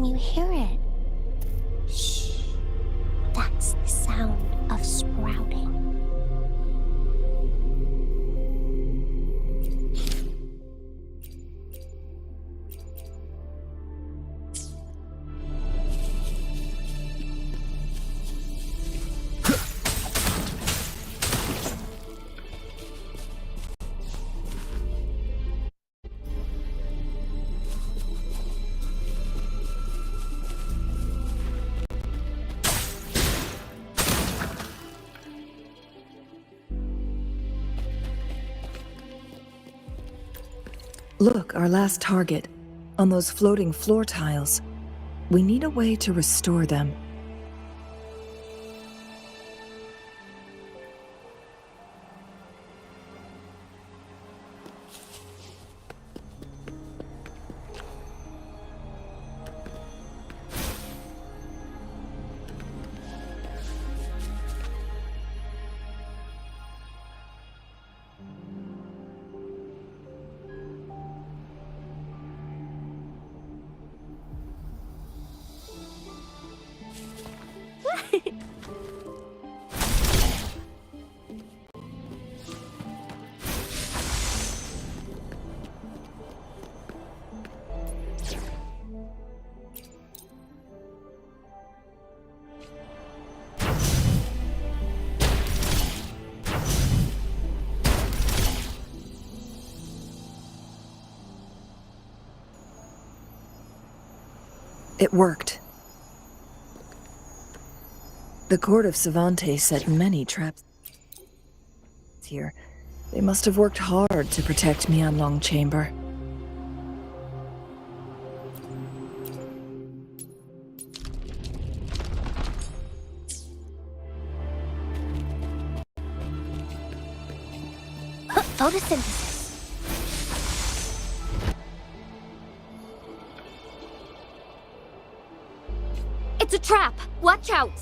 you hear it? Shh. That's the sound of sprouting. Look, our last target. On those floating floor tiles. We need a way to restore them. It worked. The court of Savante set many traps here. They must have worked hard to protect me on Long Chamber. Photosynthesis. It's a trap! Watch out!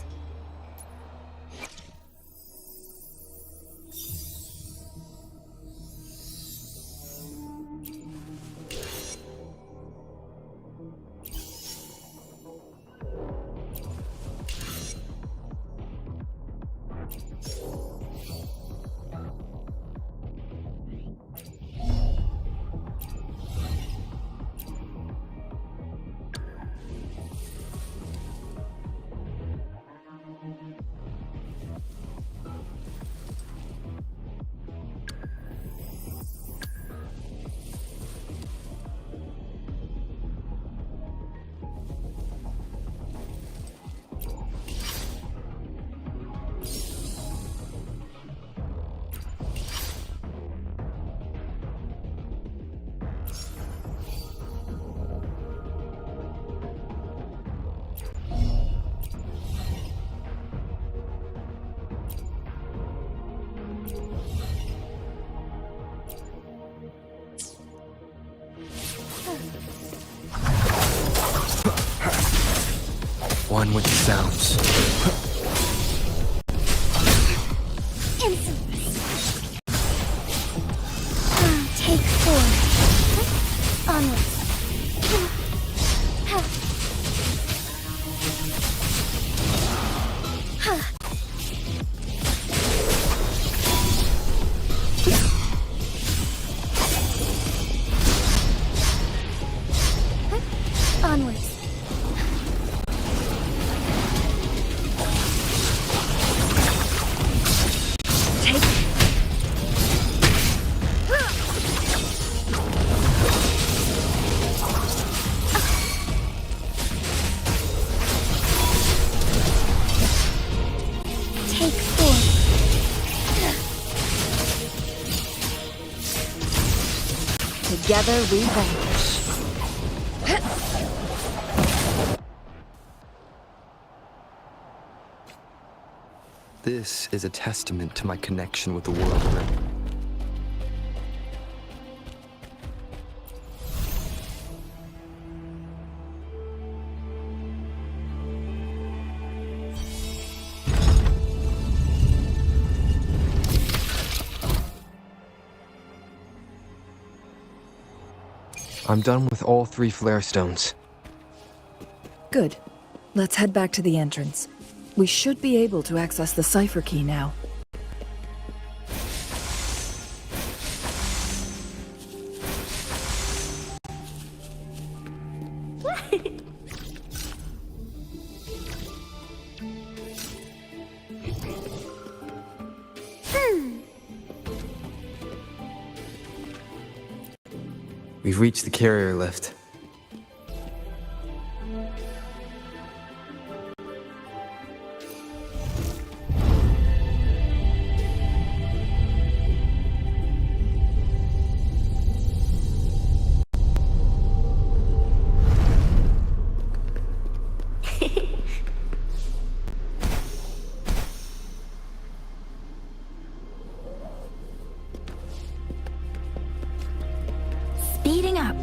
One with the sounds. Take 4. Onwards. Onwards. Together we vanquish. This is a testament to my connection with the world around me. I'm done with all 3 flare stones. Good. Let's head back to the entrance. We should be able to access the cipher key now. We've reached the carrier lift. Speeding up.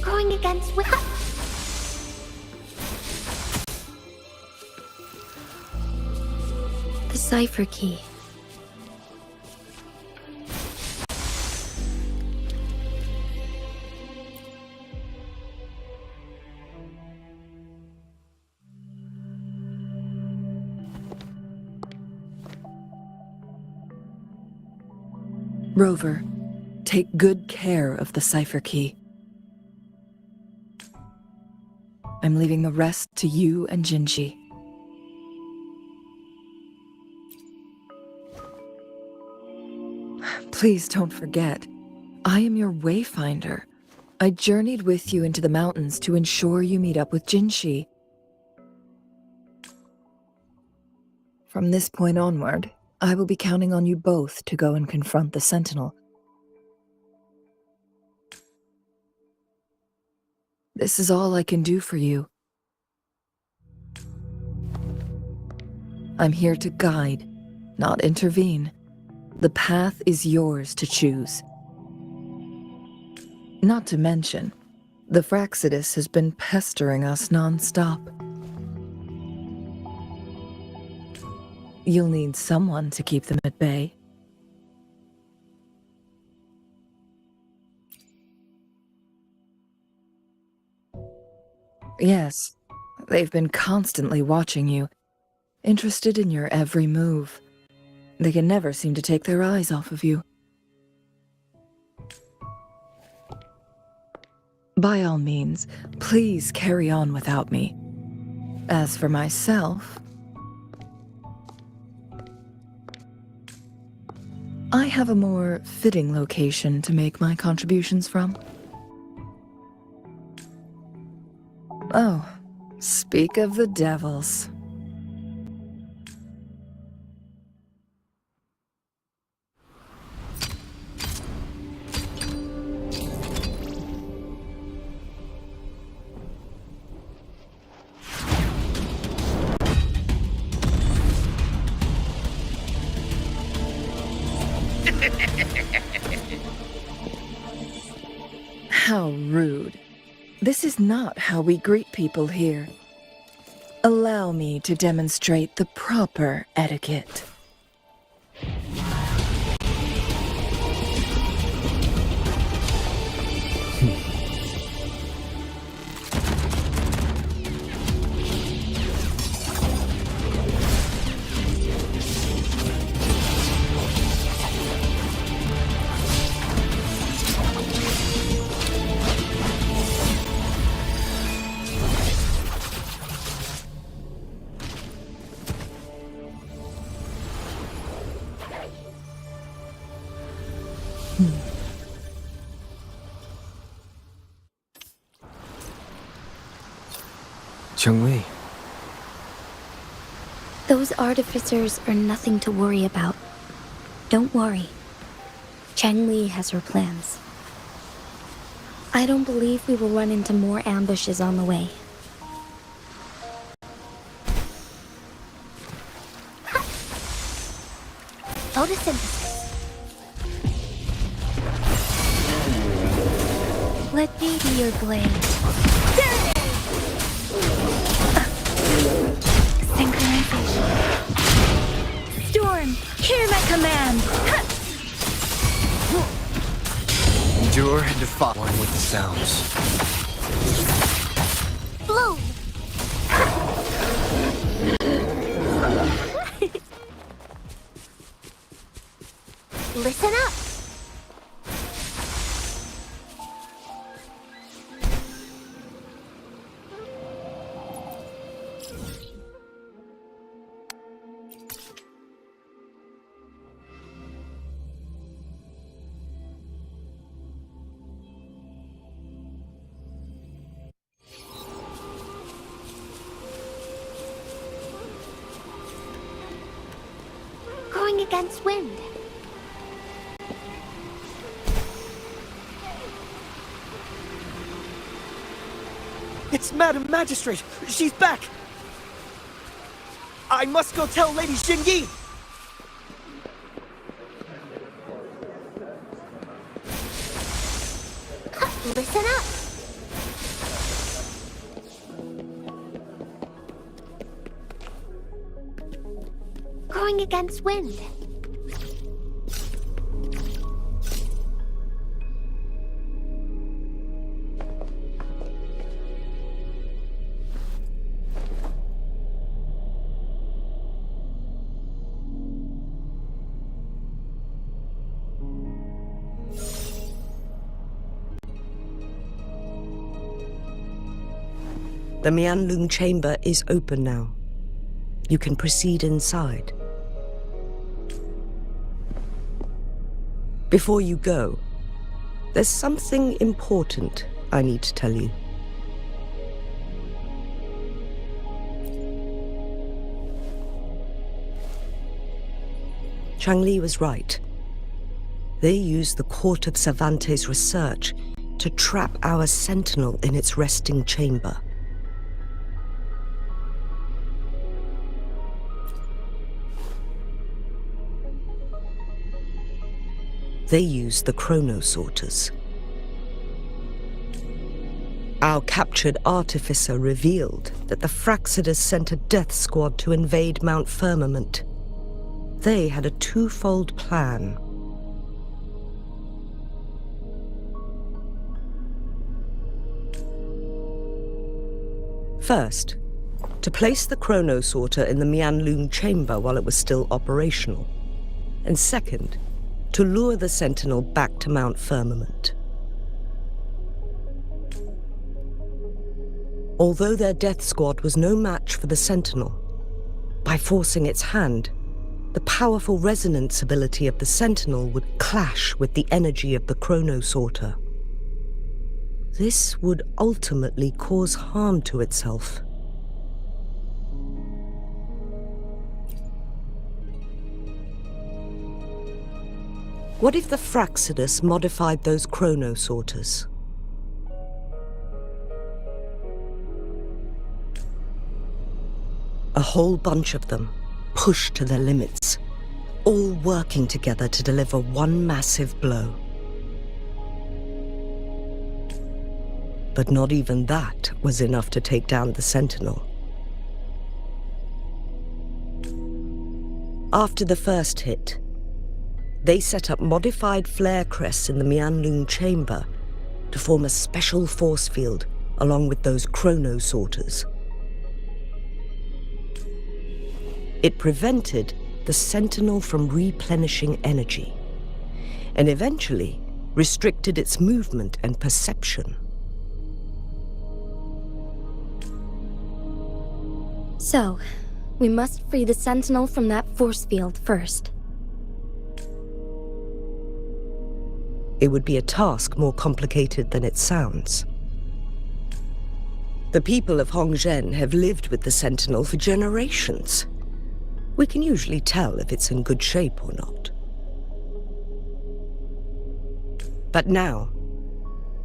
Going against will. The cipher key. Rover, take good care of the cipher key. I'm leaving the rest to you and Jinji. Please don't forget, I am your wayfinder. I journeyed with you into the mountains to ensure you meet up with Jinshi. From this point onward, I will be counting on you both to go and confront the Sentinel. This is all I can do for you. I'm here to guide, not intervene. The path is yours to choose. Not to mention, the Fraxidus has been pestering us non-stop. You'll need someone to keep them at bay. Yes, they've been constantly watching you, interested in your every move. They can never seem to take their eyes off of you. By all means, please carry on without me. As for myself, I have a more fitting location to make my contributions from. Oh, speak of the devils. How rude. This is not how we greet people here. Allow me to demonstrate the proper etiquette. Changwei, Those artificers are nothing to worry about. Don't worry. Changli has her plans. I don't believe we will run into more ambushes on the way. Photosynthesis. Let me be your blade. Synchronization. Storm, hear my command! Endure and defy one with the sounds. Bloom! Listen up! Going against wind. It's Madam Magistrate! She's back! I must go tell Lady Xingyi! Listen up! Going against wind. The Mianlung chamber is open now. You can proceed inside. Before you go, there's something important I need to tell you. Changli was right. They used the Court of Cervantes' research to trap our sentinel in its resting chamber. They used the chronosorters. Our captured artificer revealed that the Fraxidus sent a death squad to invade Mount Firmament. They had a twofold plan. First, to place the chronosorter in the Mianlung chamber while it was still operational. And second, to lure the Sentinel back to Mount Firmament. Although their death squad was no match for the Sentinel, by forcing its hand, the powerful resonance ability of the Sentinel would clash with the energy of the chronosorter. This would ultimately cause harm to itself. What if the Fraxidus modified those chronosorters? A whole bunch of them, pushed to their limits, all working together to deliver one massive blow. But not even that was enough to take down the Sentinel. After the first hit, they set up modified flare crests in the Mianlung chamber to form a special force field along with those chronosorters. It prevented the Sentinel from replenishing energy, and eventually restricted its movement and perception. So, we must free the Sentinel from that force field first. It would be a task more complicated than it sounds. The people of Hongzhen have lived with the Sentinel for generations. We can usually tell if it's in good shape or not. But now,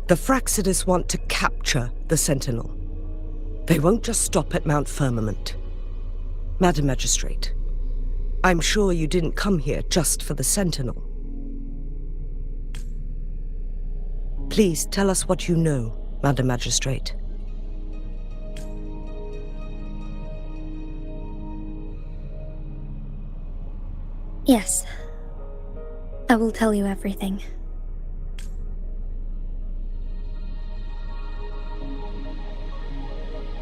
the Fraxidus want to capture the Sentinel. They won't just stop at Mount Firmament. Madam Magistrate, I'm sure you didn't come here just for the Sentinel. Please tell us what you know, Madam Magistrate. Yes. I will tell you everything.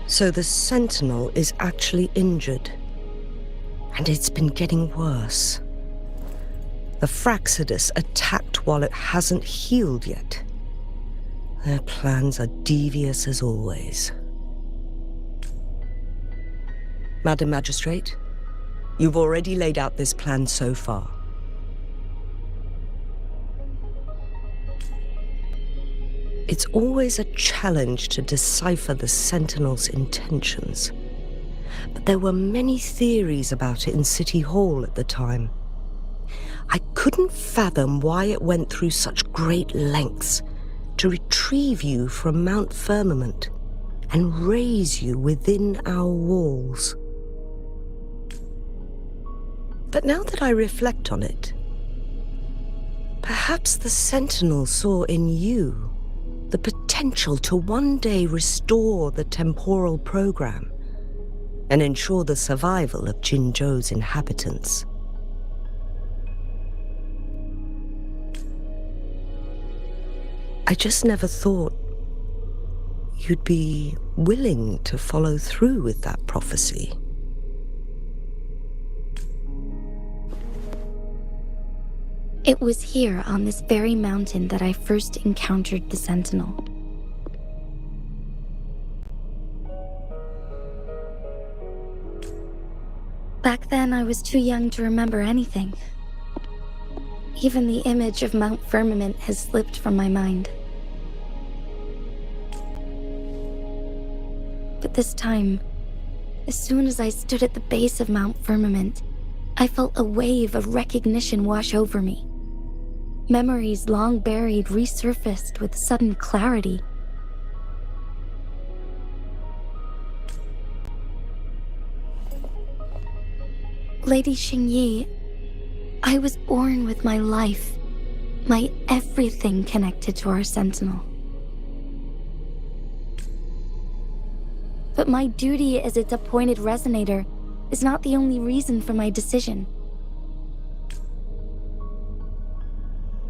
So the Sentinel is actually injured. And it's been getting worse. The Fraxidus attacked while it hasn't healed yet. Their plans are devious as always. Madam Magistrate, you've already laid out this plan so far. It's always a challenge to decipher the Sentinel's intentions. But there were many theories about it in City Hall at the time. I couldn't fathom why it went through such great lengths to retrieve you from Mount Firmament and raise you within our walls. But now that I reflect on it, perhaps the Sentinel saw in you the potential to one day restore the temporal program and ensure the survival of Jinzhou's inhabitants. I just never thought you'd be willing to follow through with that prophecy. It was here on this very mountain that I first encountered the Sentinel. Back then, I was too young to remember anything. Even the image of Mount Firmament has slipped from my mind. But this time, as soon as I stood at the base of Mount Firmament, I felt a wave of recognition wash over me. Memories long buried resurfaced with sudden clarity. Lady Xingyi, I was born with my life, my everything connected to our Sentinel. But my duty as its appointed resonator is not the only reason for my decision.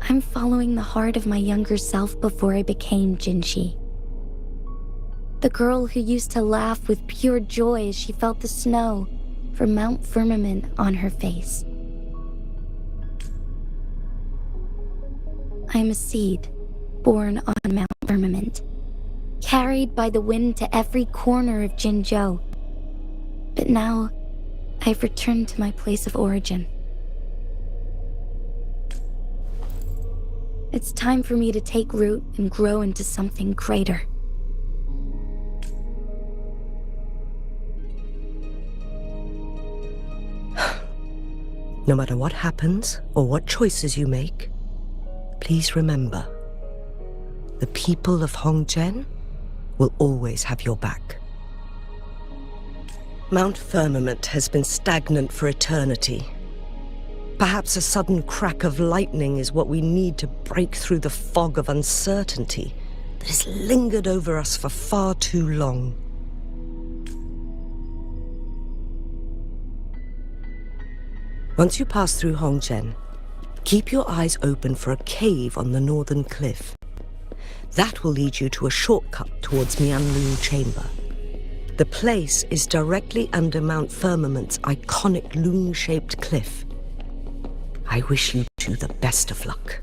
I'm following the heart of my younger self before I became Jinshi. The girl who used to laugh with pure joy as she felt the snow from Mount Firmament on her face. I'm a seed, born on Mount Firmament, carried by the wind to every corner of Jinzhou. But now, I've returned to my place of origin. It's time for me to take root and grow into something greater. No matter what happens or what choices you make, please remember, the people of Hongzhen will always have your back. Mount Firmament has been stagnant for eternity. Perhaps a sudden crack of lightning is what we need to break through the fog of uncertainty that has lingered over us for far too long. Once you pass through Hongzhen, keep your eyes open for a cave on the northern cliff. That will lead you to a shortcut towards Mianlun Chamber. The place is directly under Mount Firmament's iconic loon-shaped cliff. I wish you two the best of luck.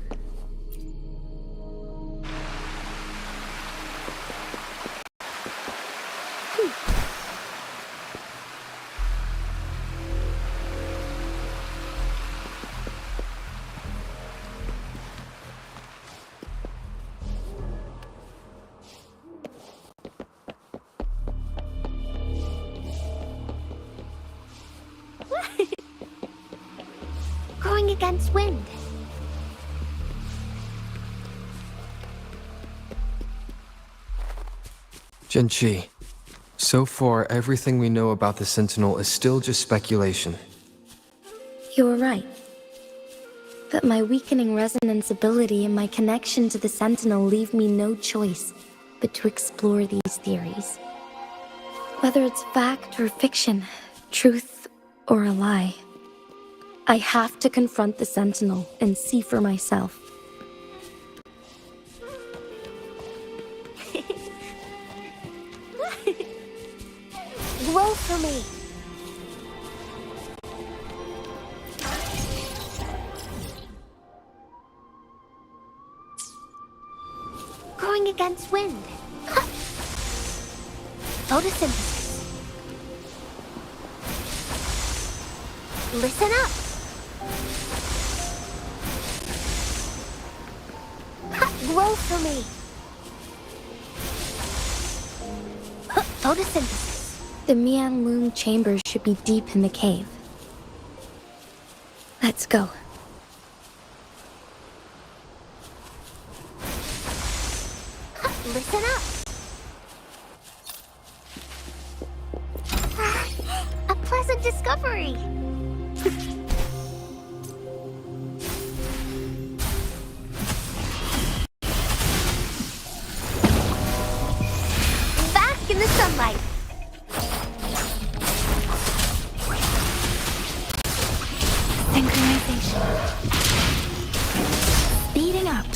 Going against wind. Genshi, so far everything we know about the Sentinel is still just speculation. You were right. But my weakening resonance ability and my connection to the Sentinel leave me no choice but to explore these theories. Whether it's fact or fiction, truth or a lie, I have to confront the Sentinel and see for myself. Grow for me! Growing against wind. Photosynthesis. Listen up. Grow for me. Photosynthesis. The Mian-Loon chambers should be deep in the cave. Let's go. Listen up. A pleasant discovery. Back in the sunlight. Synchronization. Speeding up.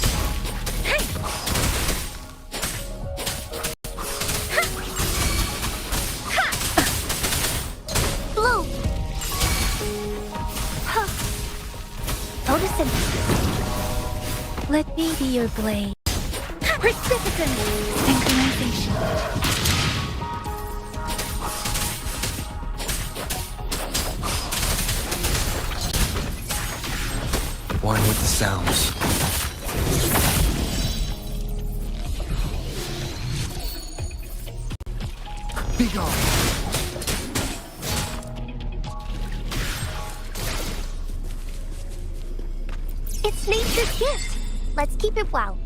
Let me be your blade. Precipitant! Synchronization. One with the sounds. Be gone! It's nature's gift. Let's keep it well.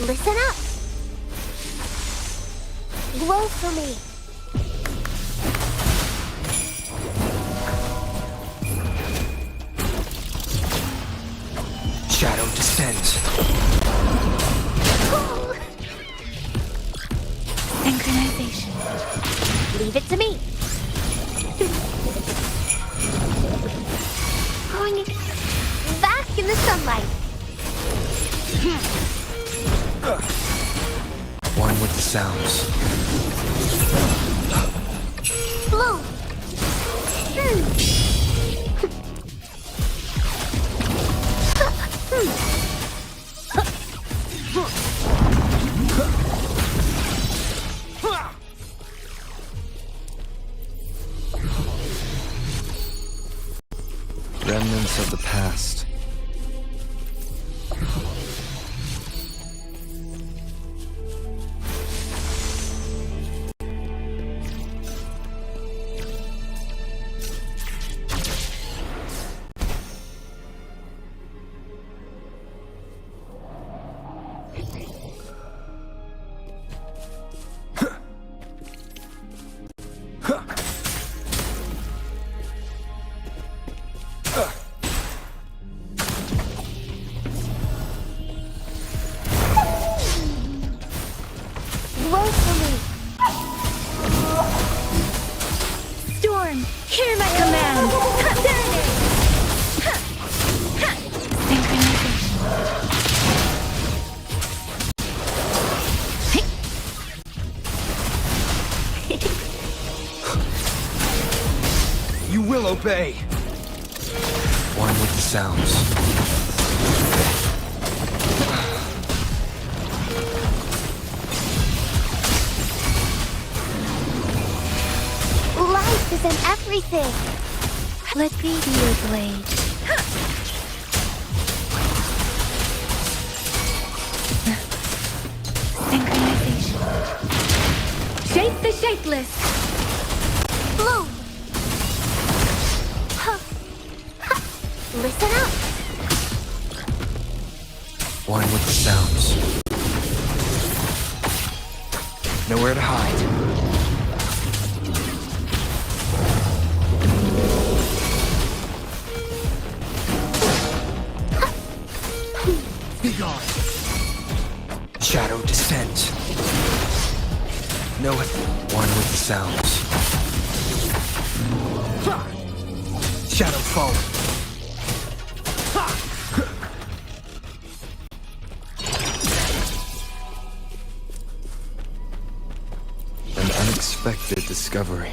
Listen up. Grow for me. Shadow descends. Synchronization. Leave it to me. Going back in the sunlight. One with the sounds. Bloom. Remnants of the past. Obey. One with the sounds. Life is in everything. Let me be your blade. Synchronization. Shape the shapeless. Bloom. Listen up. One with the sounds. Nowhere to hide. Be gone. Shadow descends. No one with the sounds. Shadow falling. An unexpected discovery.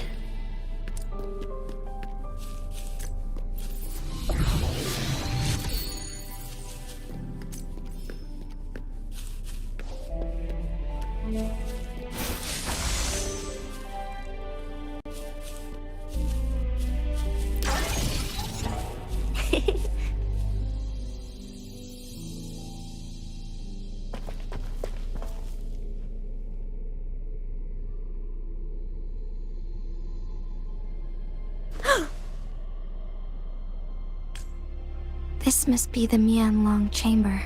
This must be the Mianlong chamber.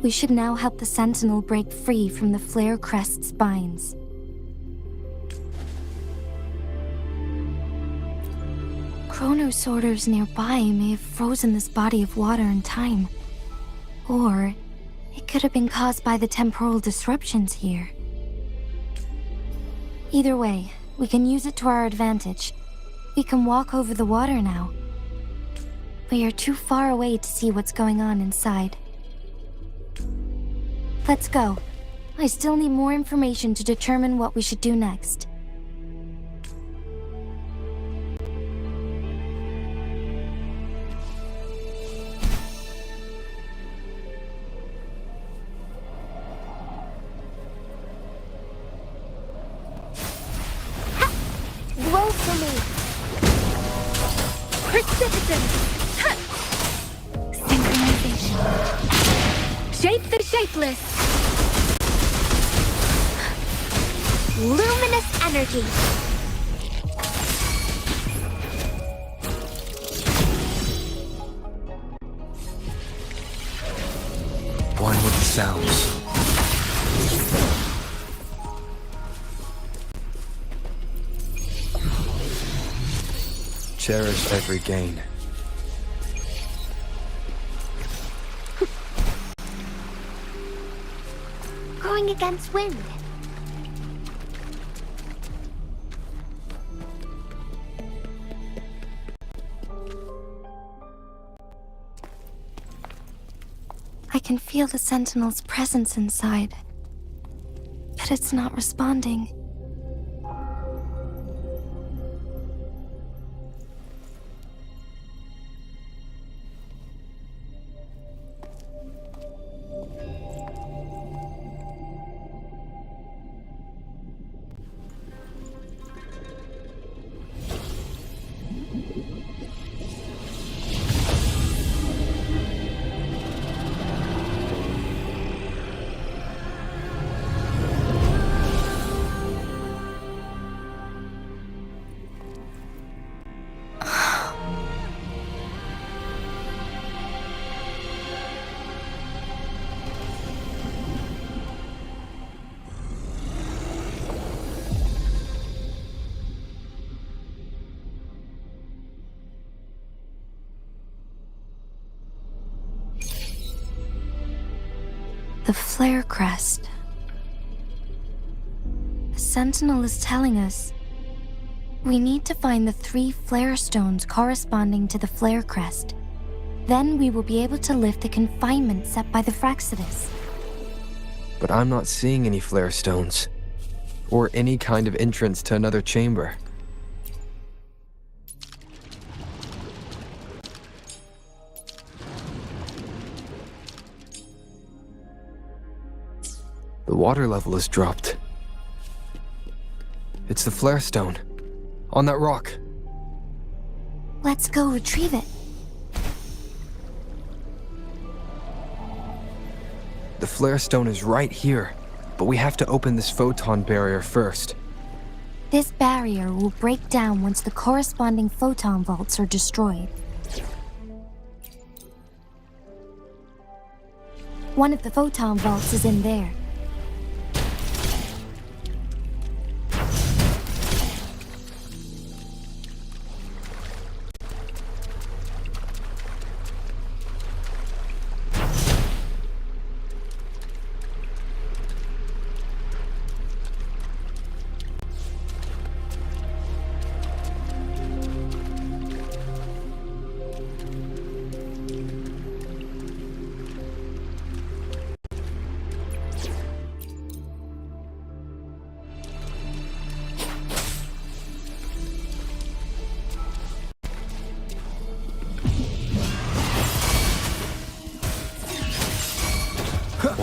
We should now help the Sentinel break free from the Flare Crest's binds. Chrono sorters nearby may have frozen this body of water in time. Or it could have been caused by the temporal disruptions here. Either way, we can use it to our advantage. We can walk over the water now. We are too far away to see what's going on inside. Let's go. I still need more information to determine what we should do next. Ha! Blow for me! Precipitance! Synchronization. Shape the shapeless. Luminous energy. One with the sounds. Cherish every gain. Going against wind. I can feel the Sentinel's presence inside, but it's not responding. The Flare Crest. The Sentinel is telling us we need to find the 3 flare stones corresponding to the Flare Crest. Then we will be able to lift the confinement set by the Fraxidus. But I'm not seeing any flare stones. Or any kind of entrance to another chamber. The water level has dropped. It's the flare stone. On that rock. Let's go retrieve it. The flare stone is right here, but we have to open this photon barrier first. This barrier will break down once the corresponding photon vaults are destroyed. One of the photon vaults is in there.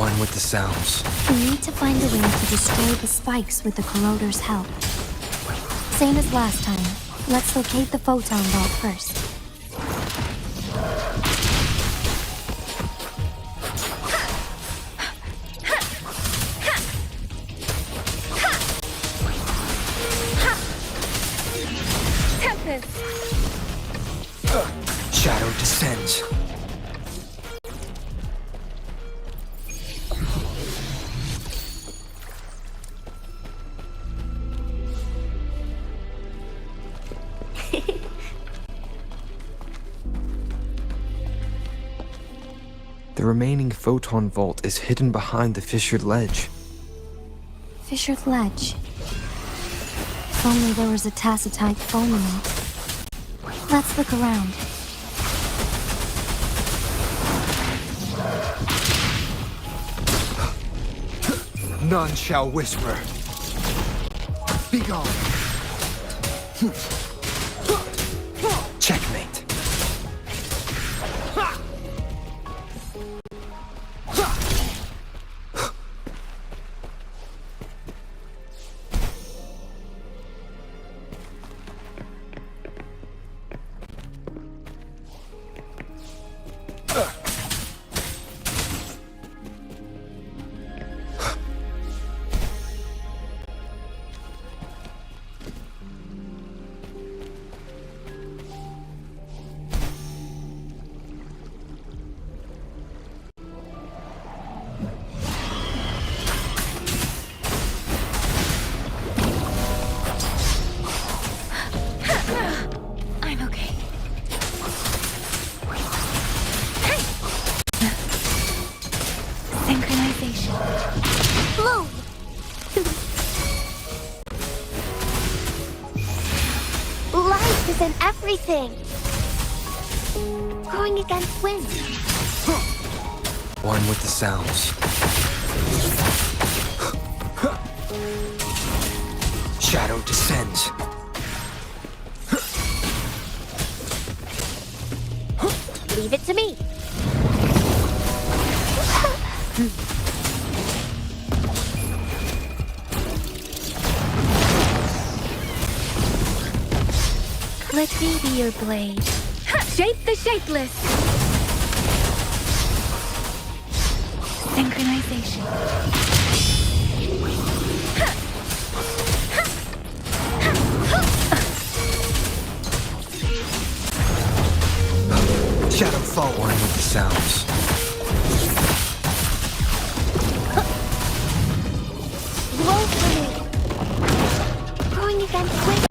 One with the sounds. We need to find a way to destroy the spikes with the corroder's help. Same as last time. Let's locate the photon vault first. Shadow descends. The remaining photon vault is hidden behind the fissured ledge. Fissured ledge. If only there was a tacitite fulminate. Let's look around. None shall whisper. Begone. Checkmate. And everything. Going against wind. One with the sounds. Shadow descends. Leave it to me. Let me be your blade. Shape the shapeless. Synchronization. Shadow fall. One with the sounds. Woefully. Going against wind.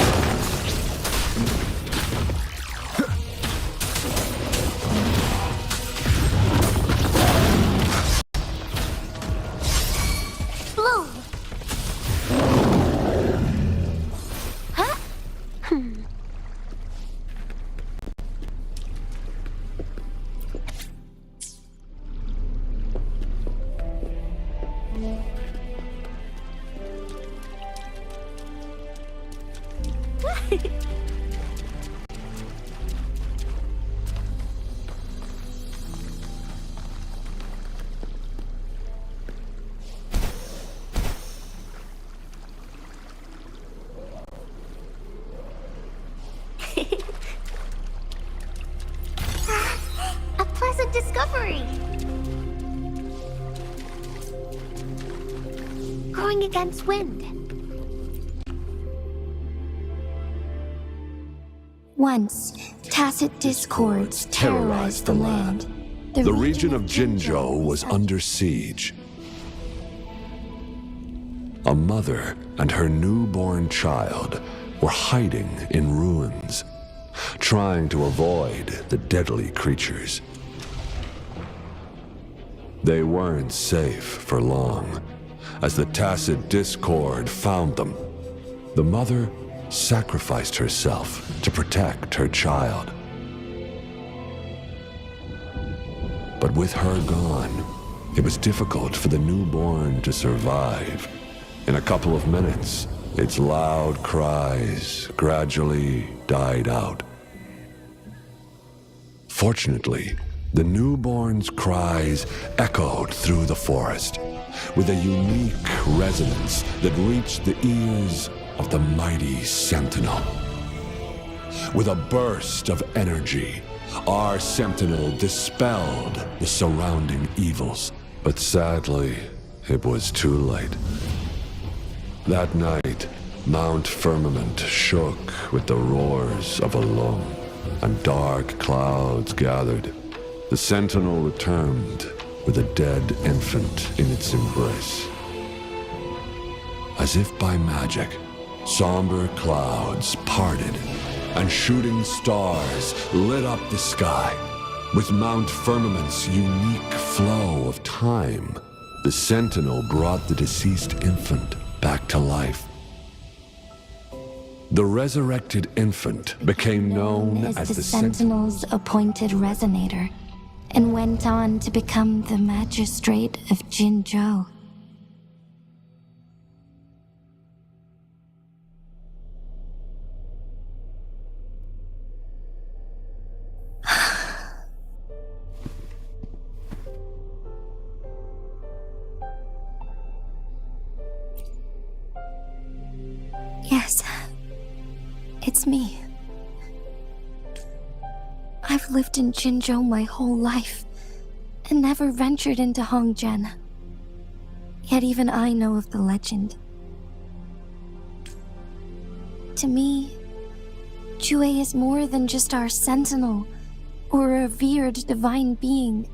A pleasant discovery. Going against wind. Once, tacit discords terrorized the land. The region of Jinzhou was under siege. A mother and her newborn child were hiding in ruins, trying to avoid the deadly creatures. They weren't safe for long, as the tacit discord found them. The mother sacrificed herself to protect her child. But with her gone, it was difficult for the newborn to survive. In a couple of minutes, its loud cries gradually died out. Fortunately, The newborn's cries echoed through the forest, with a unique resonance that reached the ears of the mighty sentinel. With a burst of energy, our sentinel dispelled the surrounding evils. But sadly, it was too late. That night, Mount Firmament shook with the roars of a lung, and dark clouds gathered. The sentinel returned with a dead infant in its embrace. As if by magic, somber clouds parted, and shooting stars lit up the sky. With Mount Firmament's unique flow of time, the sentinel brought the deceased infant back to life. The resurrected infant became known as the Sentinel's appointed resonator, and went on to become the magistrate of Jinzhou. Yes, it's me. I've lived in Jinzhou my whole life, and never ventured into Hongzhen. Yet even I know of the legend. To me, Jue is more than just our sentinel, or a revered divine being.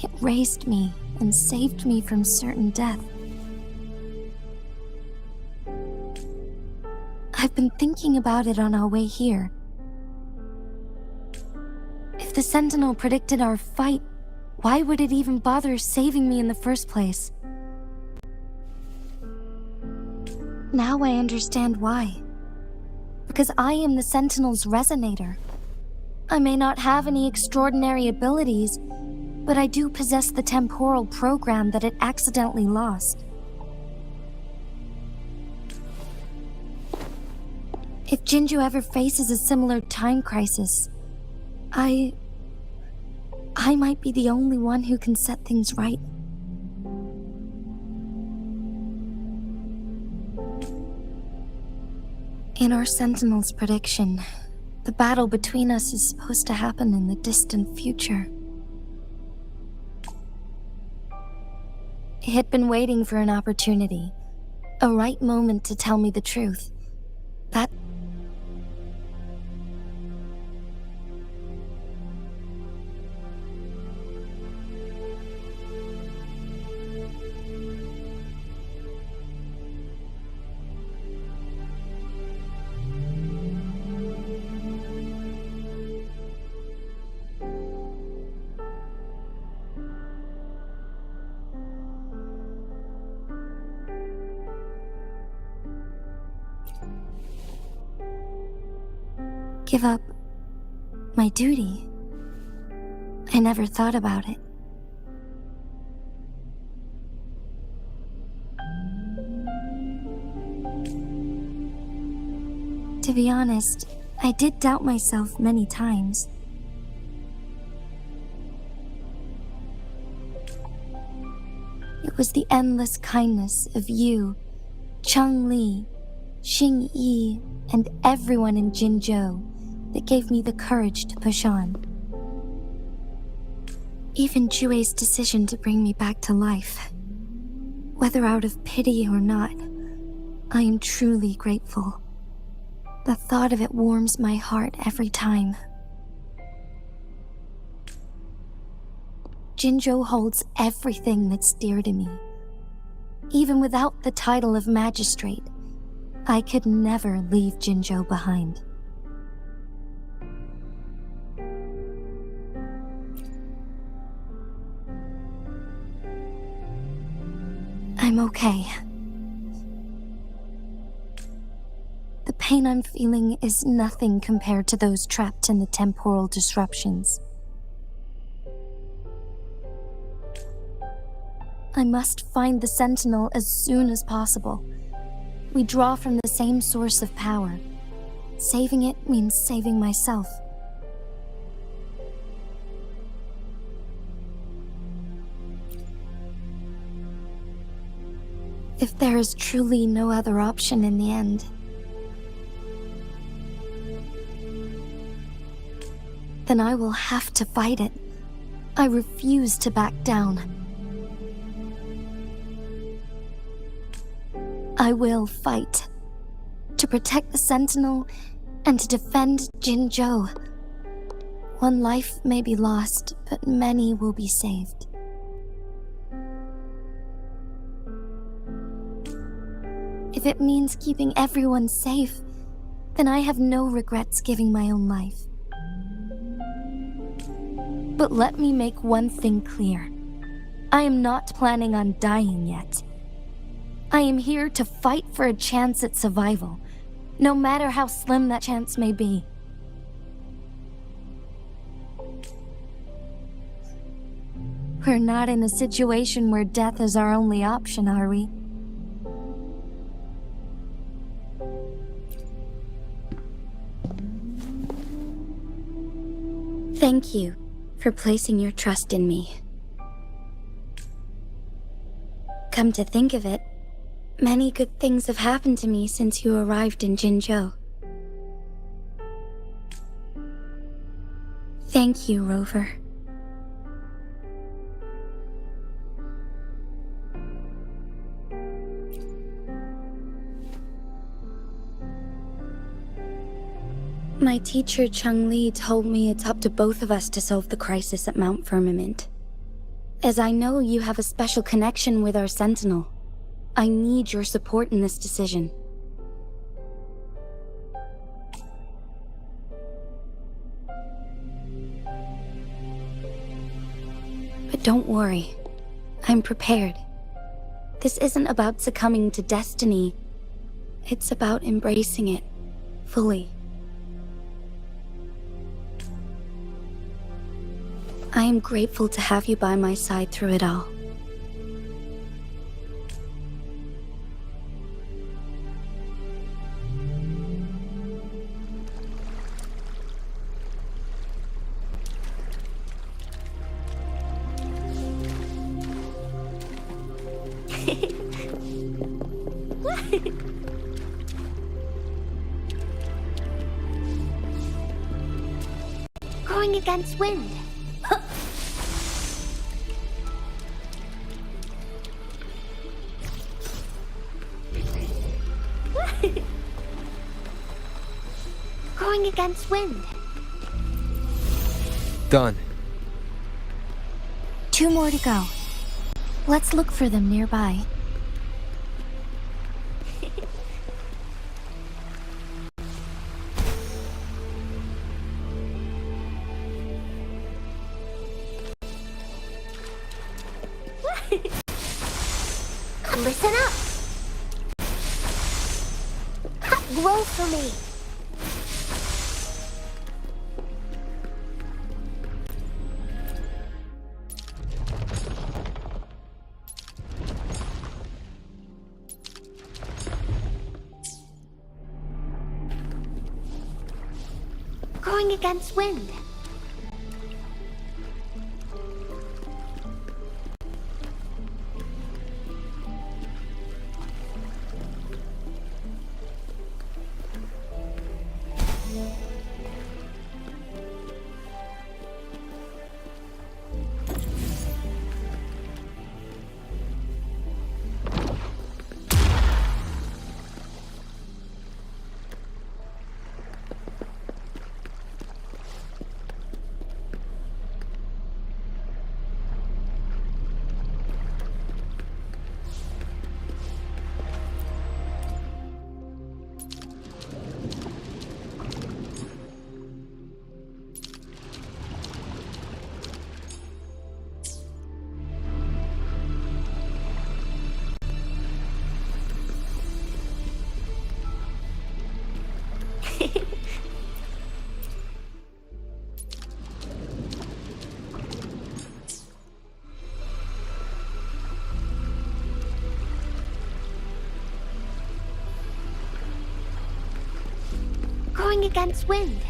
It raised me and saved me from certain death. I've been thinking about it on our way here. If the Sentinel predicted our fight, why would it even bother saving me in the first place? Now I understand why. Because I am the Sentinel's resonator. I may not have any extraordinary abilities, but I do possess the temporal program that it accidentally lost. If Jinzhou ever faces a similar time crisis, I might be the only one who can set things right. In our Sentinel's prediction, the battle between us is supposed to happen in the distant future. It had been waiting for an opportunity, a right moment to tell me the truth. That give up my duty. I never thought about it. To be honest, I did doubt myself many times. It was the endless kindness of you, Cheng Li, Xing Yi, and everyone in Jinzhou that gave me the courage to push on. Even Jue's decision to bring me back to life, whether out of pity or not, I am truly grateful. The thought of it warms my heart every time. Jinzhou holds everything that's dear to me. Even without the title of magistrate, I could never leave Jinzhou behind. I'm okay. The pain I'm feeling is nothing compared to those trapped in the temporal disruptions. I must find the Sentinel as soon as possible. We draw from the same source of power. Saving it means saving myself. If there is truly no other option in the end, then I will have to fight it. I refuse to back down. I will fight. To protect the Sentinel and to defend Jinzhou. One life may be lost, but many will be saved. If it means keeping everyone safe, then I have no regrets giving my own life. But let me make one thing clear. I am not planning on dying yet. I am here to fight for a chance at survival, no matter how slim that chance may be. We're not in a situation where death is our only option, are we? Thank you for placing your trust in me. Come to think of it, many good things have happened to me since you arrived in Jinzhou. Thank you, Rover. My teacher Cheng-Li told me it's up to both of us to solve the crisis at Mount Firmament. As I know you have a special connection with our Sentinel, I need your support in this decision. But don't worry, I'm prepared. This isn't about succumbing to destiny, it's about embracing it fully. I am grateful to have you by my side through it all. Going against wind. Going against wind. Done. 2 more to go. Let's look for them nearby. Listen up! Grow for me! Going against wind. Going against wind.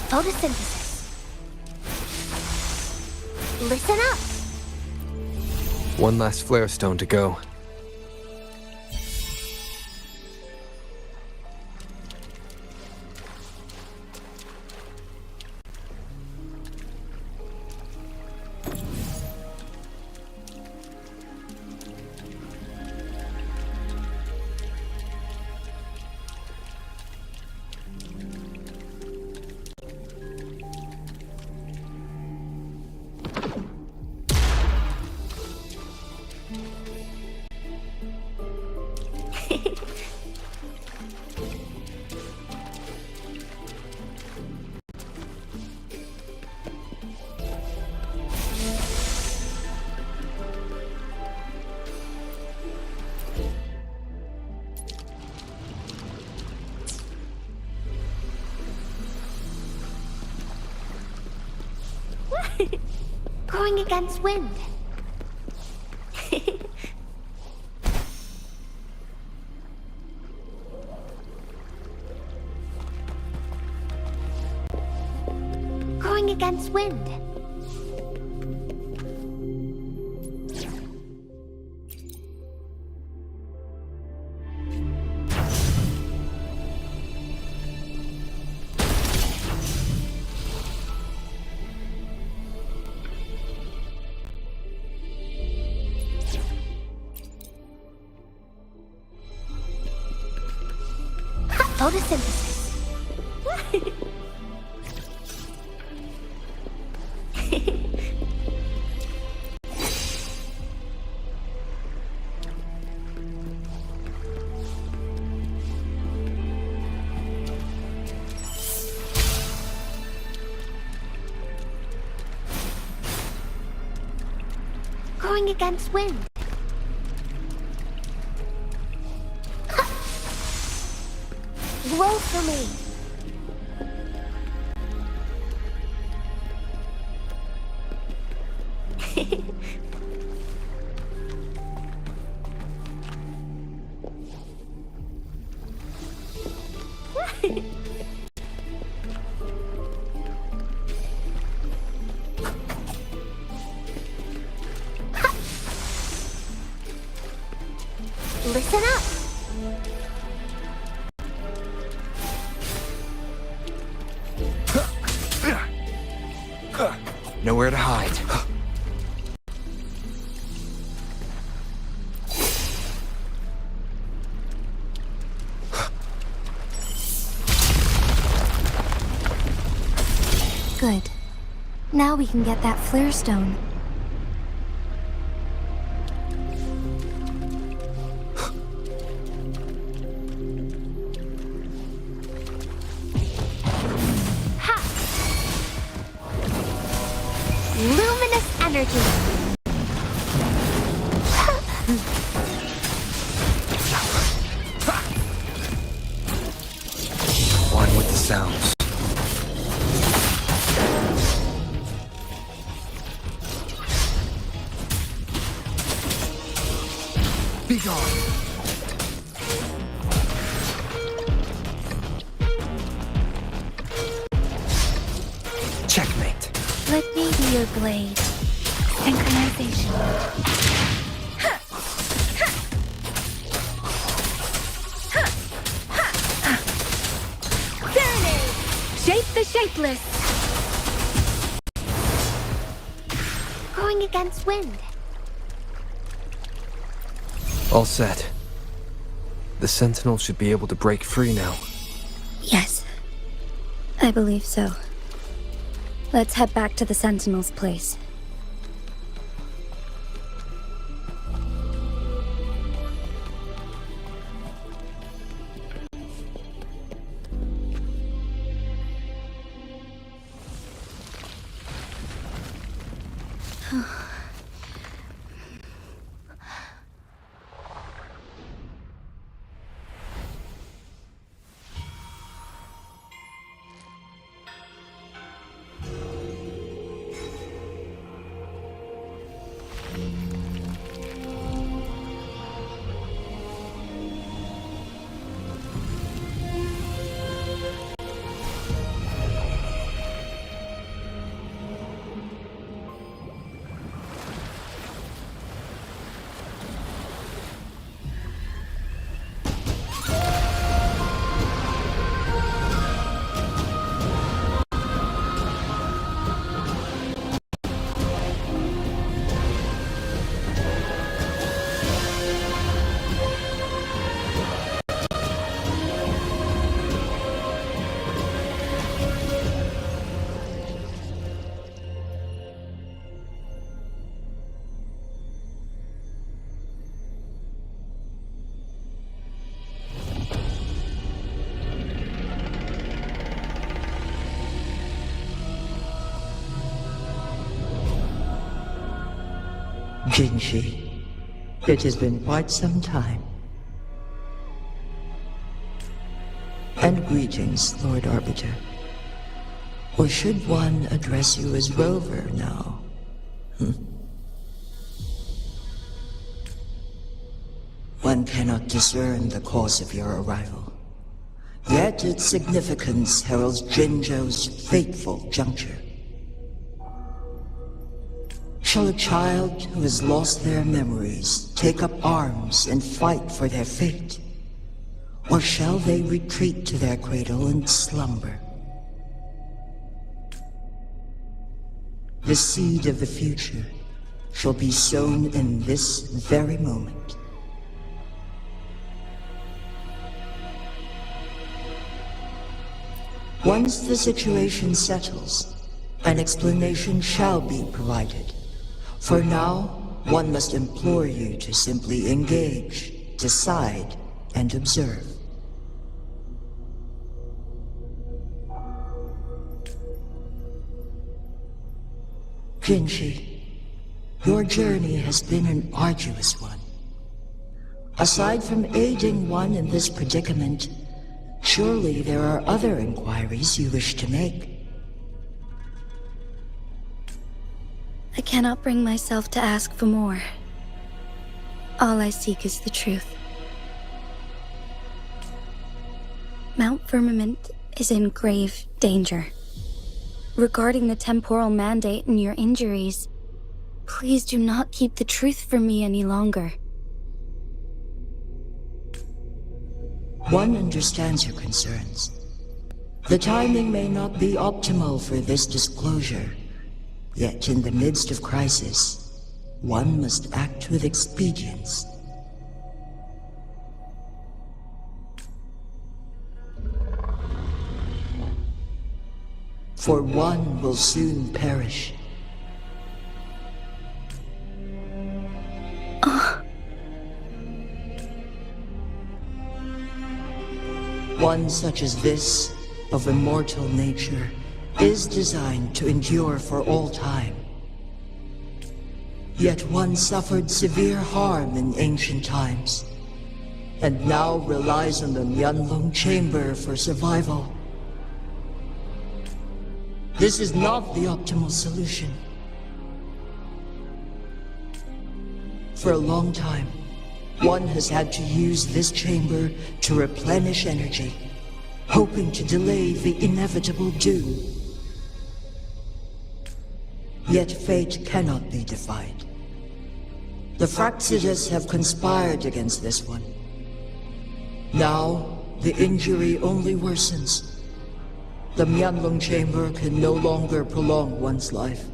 Photosynthesis. Listen up. One last flare stone to go. Going against wind. Going against wind. Photosynthesis. Going against wind. Roll for me. Listen up. Nowhere to hide. Good. Now we can get that flare stone. Luminous energy. One with the sounds. Be gone. Checkmate. Let me be your blade. Synchronization. Serenade! Shape the shapeless! Going against wind. All set. The Sentinel should be able to break free now. Yes. I believe so. Let's head back to the Sentinel's place. Jinshi, it has been quite some time. And greetings, Lord Arbiter. Or should one address you as Rover now? One cannot discern the cause of your arrival. Yet its significance heralds Jinzhou's fateful juncture. Shall a child who has lost their memories take up arms and fight for their fate? Or shall they retreat to their cradle and slumber? The seed of the future shall be sown in this very moment. Once the situation settles, an explanation shall be provided. For now, one must implore you to simply engage, decide, and observe. Jinshi, your journey has been an arduous one. Aside from aiding one in this predicament, surely there are other inquiries you wish to make. I cannot bring myself to ask for more. All I seek is the truth. Mount Firmament is in grave danger. Regarding the temporal mandate and your injuries, please do not keep the truth from me any longer. One understands your concerns. The timing may not be optimal for this disclosure, yet in the midst of crisis, one must act with expedience. For one will soon perish. One such as this, of immortal nature, is designed to endure for all time. Yet one suffered severe harm in ancient times, and now relies on the Mianlong Chamber for survival. This is not the optimal solution. For a long time, one has had to use this chamber to replenish energy, hoping to delay the inevitable doom. Yet fate cannot be defied. The Fraxidas have conspired against this one. Now, the injury only worsens. The Mianlong Chamber can no longer prolong one's life.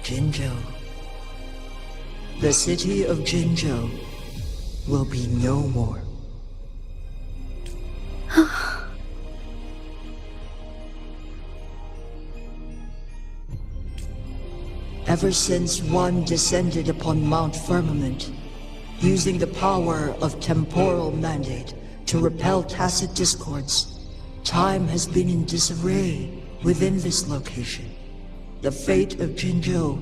Jinzhou. The city of Jinzhou will be no more. Ever since one descended upon Mount Firmament, using the power of temporal mandate to repel tacit discords, time has been in disarray within this location. The fate of Jinzhou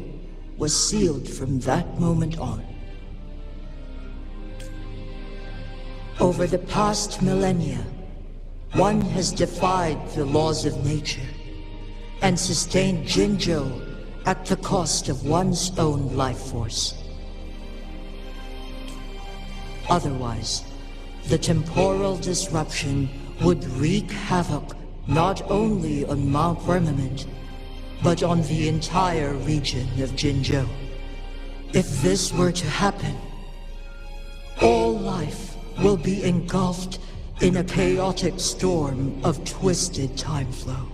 was sealed from that moment on. Over the past millennia, one has defied the laws of nature and sustained Jinzhou at the cost of one's own life force. Otherwise, the temporal disruption would wreak havoc not only on Mount Firmament, but on the entire region of Jinzhou. If this were to happen, all life will be engulfed in a chaotic storm of twisted time flow.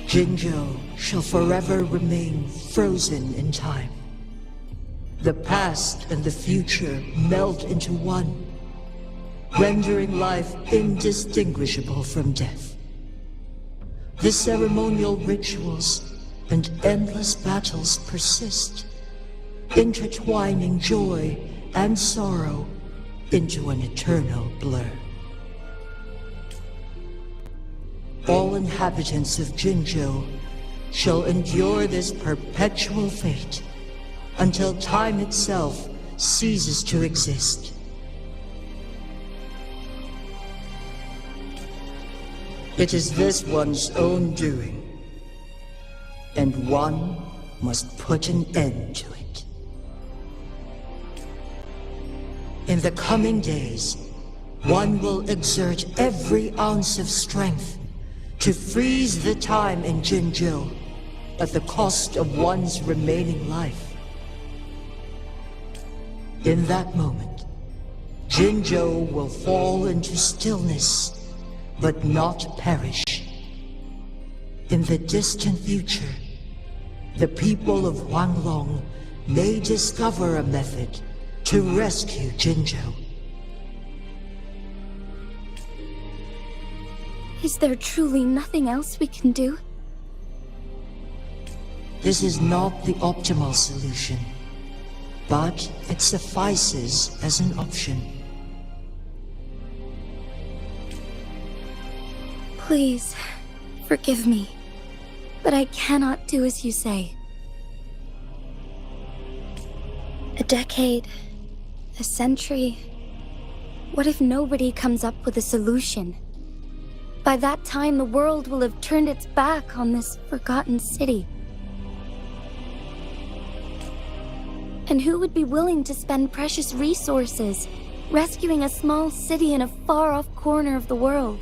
Jinzhou shall forever remain frozen in time. The past and the future melt into one, rendering life indistinguishable from death. The ceremonial rituals and endless battles persist, intertwining joy and sorrow into an eternal blur. all inhabitants of Jinzhou shall endure this perpetual fate until time itself ceases to exist. It is this one's own doing, and one must put an end to it. In the coming days, one will exert every ounce of strength to freeze the time in Jinzhou at the cost of one's remaining life. In that moment, Jinzhou will fall into stillness, but not perish. In the distant future, the people of Huanglong may discover a method to rescue Jinzhou. Is there truly nothing else we can do? This is not the optimal solution, but it suffices as an option. Please, forgive me, but I cannot do as you say. A decade, a century. What if nobody comes up with a solution? By that time, the world will have turned its back on this forgotten city. And who would be willing to spend precious resources rescuing a small city in a far-off corner of the world?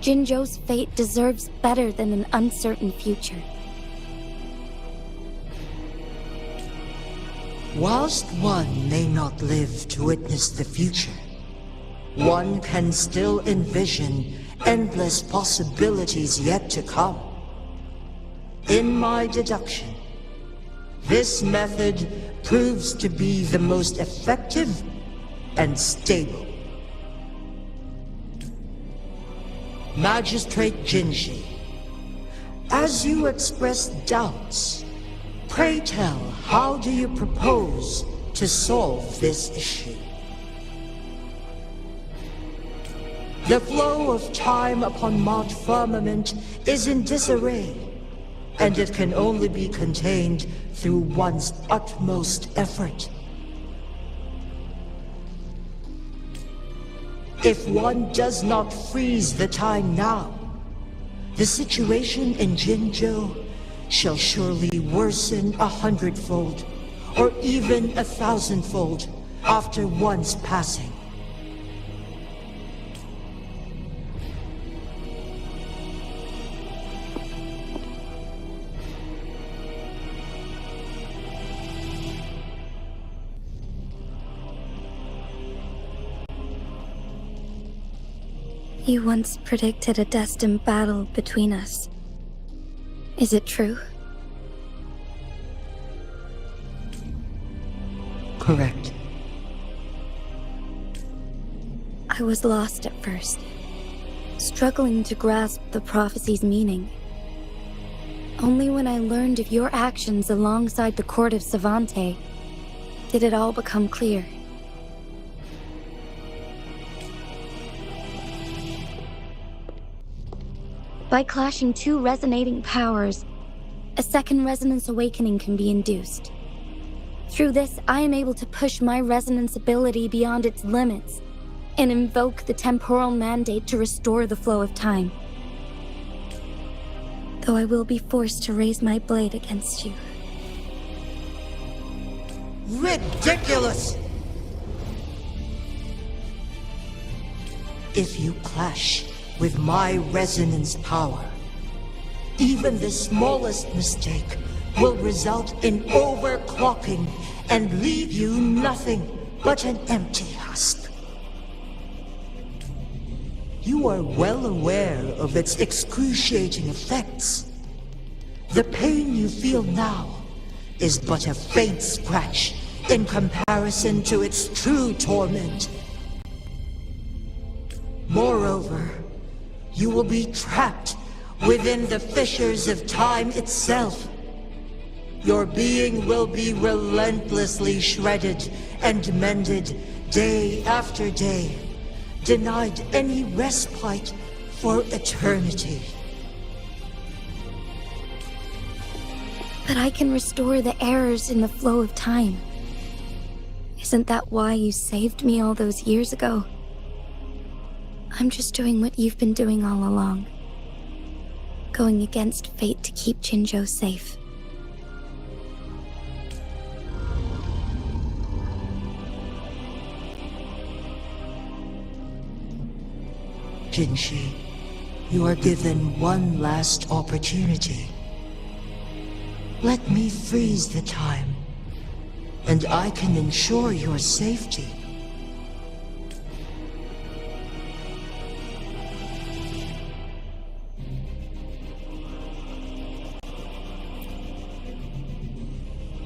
Jinzhou's fate deserves better than an uncertain future. Whilst one may not live to witness the future, one can still envision endless possibilities yet to come. In my deduction, this method proves to be the most effective and stable. Magistrate Jinshi, as you express doubts, pray tell, how do you propose to solve this issue? The flow of time upon Mount Firmament is in disarray, and it can only be contained through one's utmost effort. If one does not freeze the time now, the situation in Jinzhou shall surely worsen 100-fold, or even 1,000-fold after one's passing. You once predicted a destined battle between us. Is it true? Correct. I was lost at first, struggling to grasp the prophecy's meaning. Only when I learned of your actions alongside the court of Savante did it all become clear. By clashing two resonating powers, a second resonance awakening can be induced. Through this, I am able to push my resonance ability beyond its limits and invoke the temporal mandate to restore the flow of time. Though I will be forced to raise my blade against you. Ridiculous! If you clash with my resonance power, even the smallest mistake will result in overclocking and leave you nothing but an empty husk. You are well aware of its excruciating effects. The pain you feel now is but a faint scratch in comparison to its true torment. Moreover, you will be trapped within the fissures of time itself. Your being will be relentlessly shredded and mended day after day, denied any respite for eternity. But I can restore the errors in the flow of time. Isn't that why you saved me all those years ago? I'm just doing what you've been doing all along. Going against fate to keep Jinzhou safe. Jinshi, you are given one last opportunity. Let me freeze the time, and I can ensure your safety.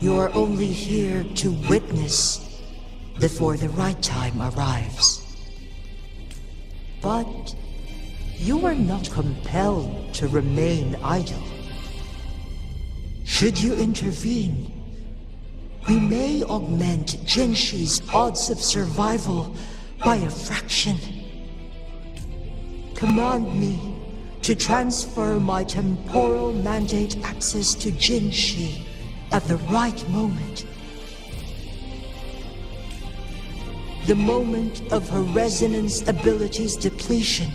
You are only here to witness before the right time arrives. But you are not compelled to remain idle. Should you intervene, we may augment Genshi's odds of survival by a fraction. Command me to transfer my temporal mandate access to Jinshi at the right moment. The moment of her resonance ability's depletion,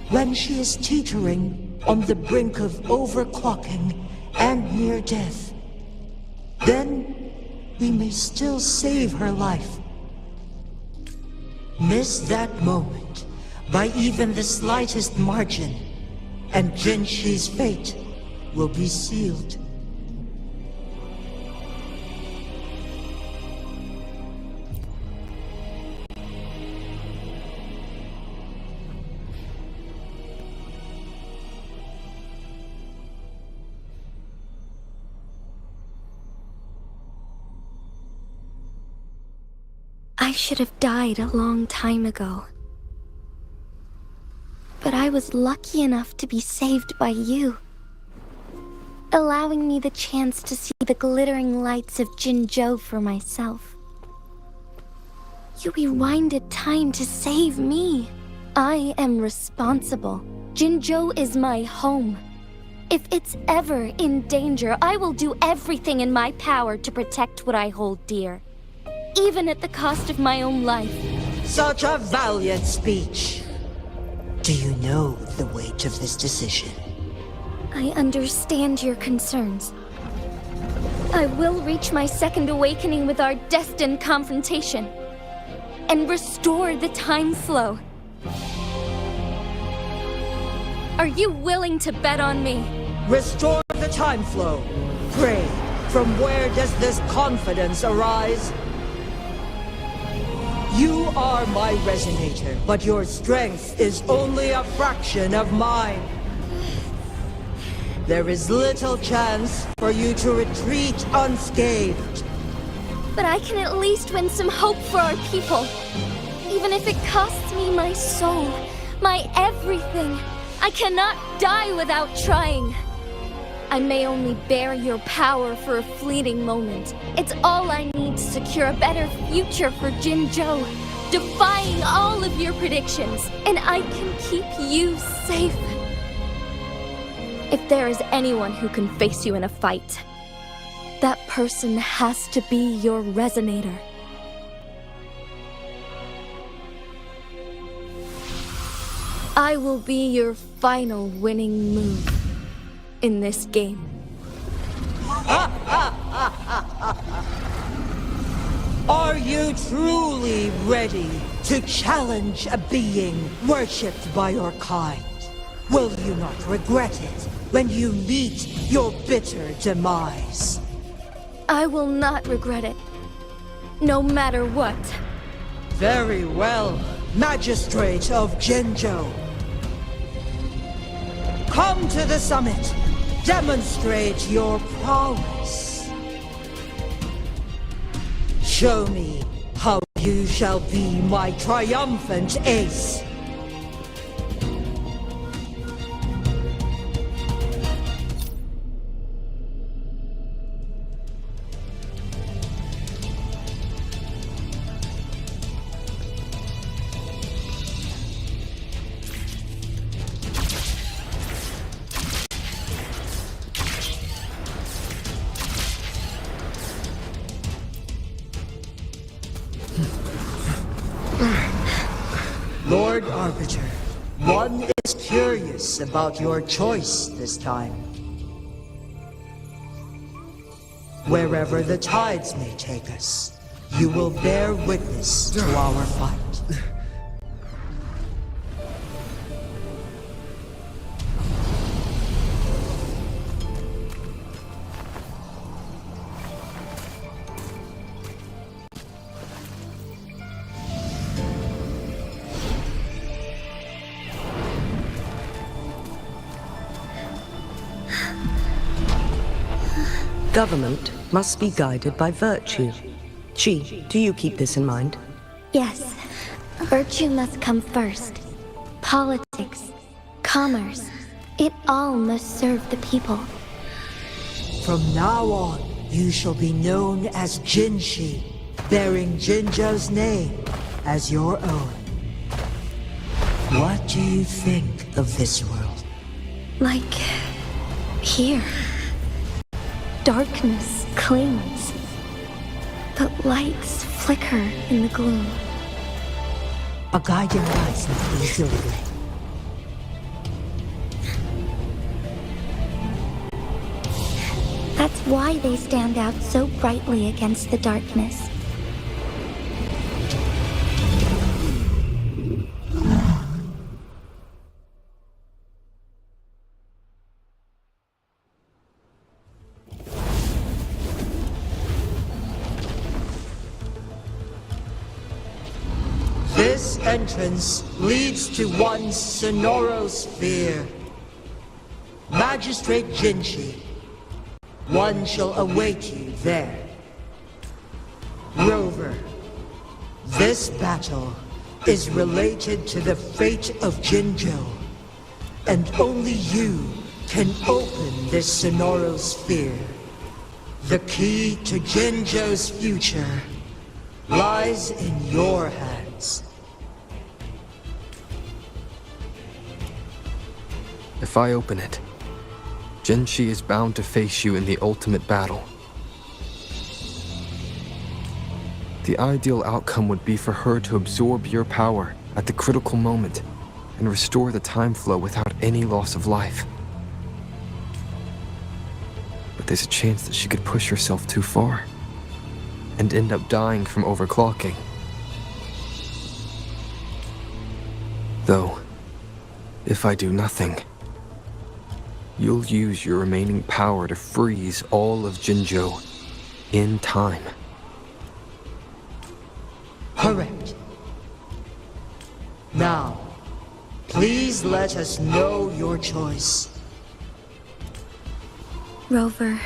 when she is teetering on the brink of overclocking and near death. Then we may still save her life. Miss that moment by even the slightest margin, and Genshi's fate will be sealed. I should have died a long time ago. But I was lucky enough to be saved by you, allowing me the chance to see the glittering lights of Jinzhou for myself. You rewinded time to save me. I am responsible. Jinzhou is my home. If it's ever in danger, I will do everything in my power to protect what I hold dear, even at the cost of my own life. Such a valiant speech. Do you know the weight of this decision? I understand your concerns. I will reach my second awakening with our destined confrontation and restore the time flow. Are you willing to bet on me? Restore the time flow. Pray, from where does this confidence arise? You are my resonator, but your strength is only a fraction of mine. There is little chance for you to retreat unscathed. But I can at least win some hope for our people. Even if it costs me my soul, my everything. I cannot die without trying. I may only bear your power for a fleeting moment. It's all I need to secure a better future for Jinzhou, defying all of your predictions, and I can keep you safe. If there is anyone who can face you in a fight, that person has to be your resonator. I will be your final winning move in this game. Are you truly ready to challenge a being worshipped by your kind? Will you not regret it when you meet your bitter demise? I will not regret it, no matter what. Very well, Magistrate of Jinzhou. Come to the summit. Demonstrate your prowess. Show me how you shall be my triumphant ace. Arbiter. One is curious about your choice this time. Wherever the tides may take us, you will bear witness to our fight. Government must be guided by virtue. Chi, do you keep this in mind? Yes, virtue must come first. Politics, commerce, it all must serve the people. From now on, you shall be known as Jinshi, bearing Jinzhou's name as your own. What do you think of this world? Like here. Darkness clings, but lights flicker in the gloom. A guiding light not easily lit. That's why they stand out so brightly against the darkness. This entrance leads to one sonorosphere. Magistrate Jinshi, one shall await you there. Rover, this battle is related to the fate of Jinzhou, and only you can open this sonorosphere. The key to Jinzhou's future lies in your hands. If I open it, Jinshi is bound to face you in the ultimate battle. The ideal outcome would be for her to absorb your power at the critical moment and restore the time flow without any loss of life. But there's a chance that she could push herself too far and end up dying from overclocking. Though, if I do nothing, you'll use your remaining power to freeze all of Jinzhou in time. Correct. Now, please let us know your choice. Rover.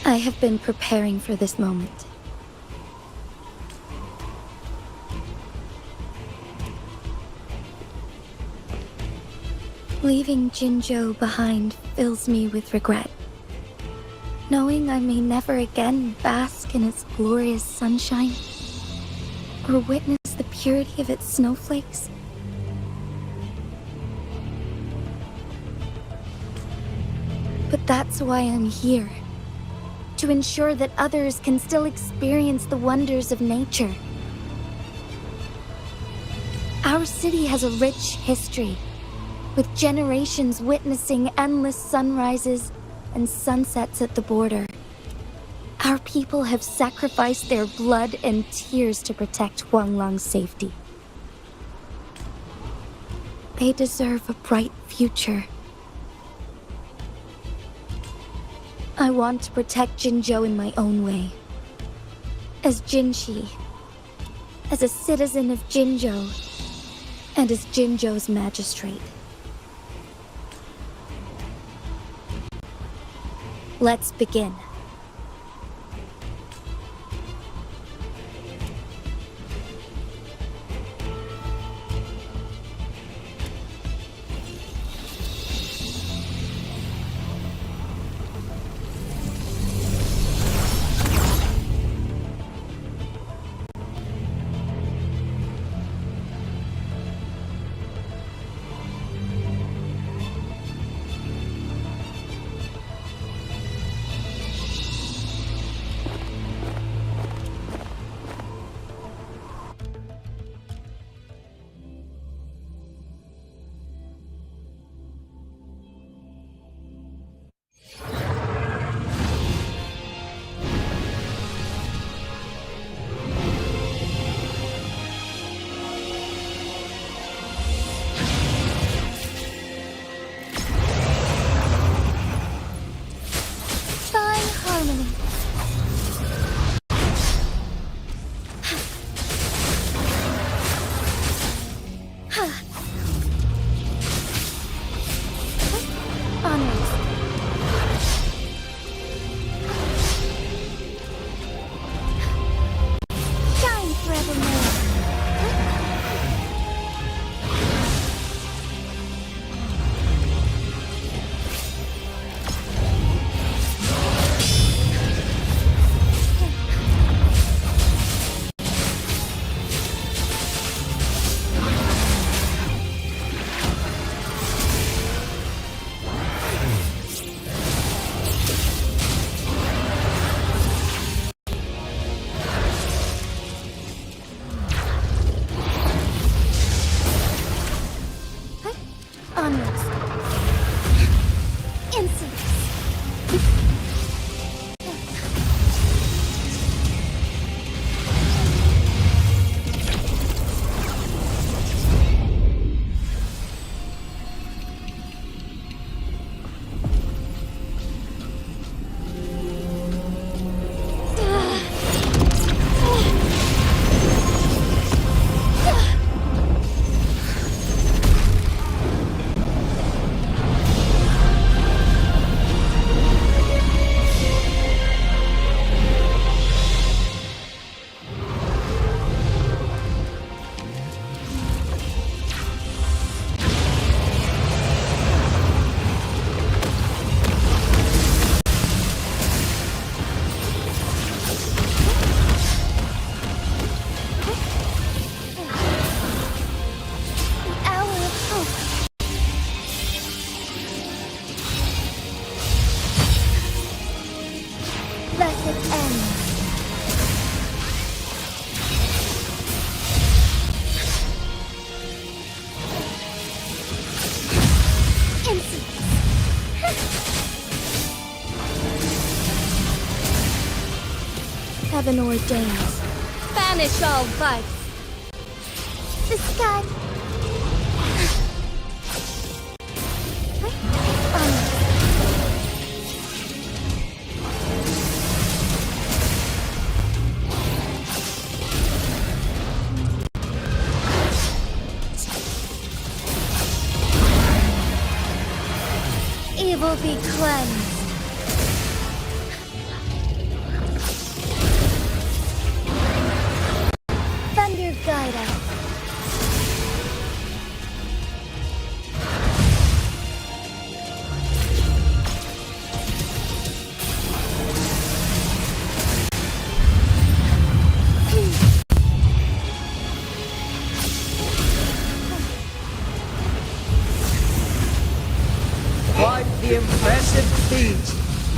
I have been preparing for this moment. Leaving Jinzhou behind fills me with regret. Knowing I may never again bask in its glorious sunshine, or witness the purity of its snowflakes. But that's why I'm here. To ensure that others can still experience the wonders of nature. Our city has a rich history, with generations witnessing endless sunrises and sunsets at the border. Our people have sacrificed their blood and tears to protect Huanglang's safety. They deserve a bright future. I want to protect Jinzhou in my own way. As Jinshi, as a citizen of Jinzhou, and as Jinzhou's magistrate. Let's begin. heaven ordains. Banish all vice. The sky. Evil be cleansed. Thunder guide us. Quite the impressive feat,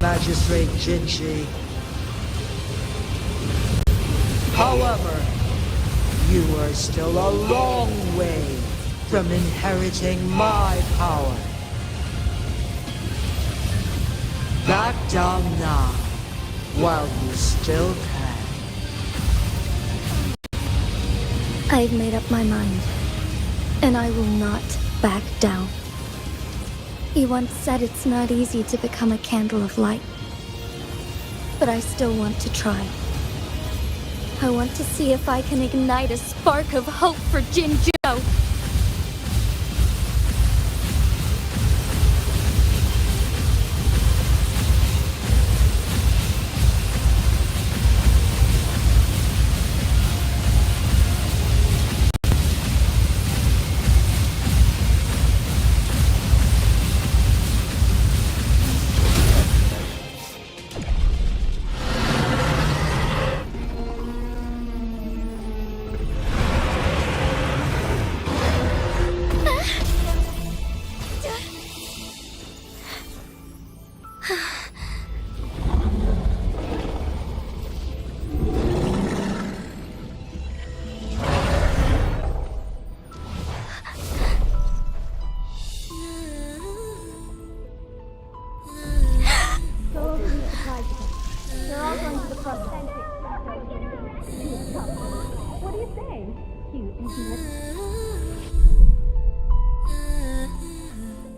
Magistrate Jinshi. However, you are still a long way from inheriting my power. Back down now, while you still can. I've made up my mind, and I will not back down. He once said it's not easy to become a candle of light. But I still want to try. I want to see if I can ignite a spark of hope for Jinzhou.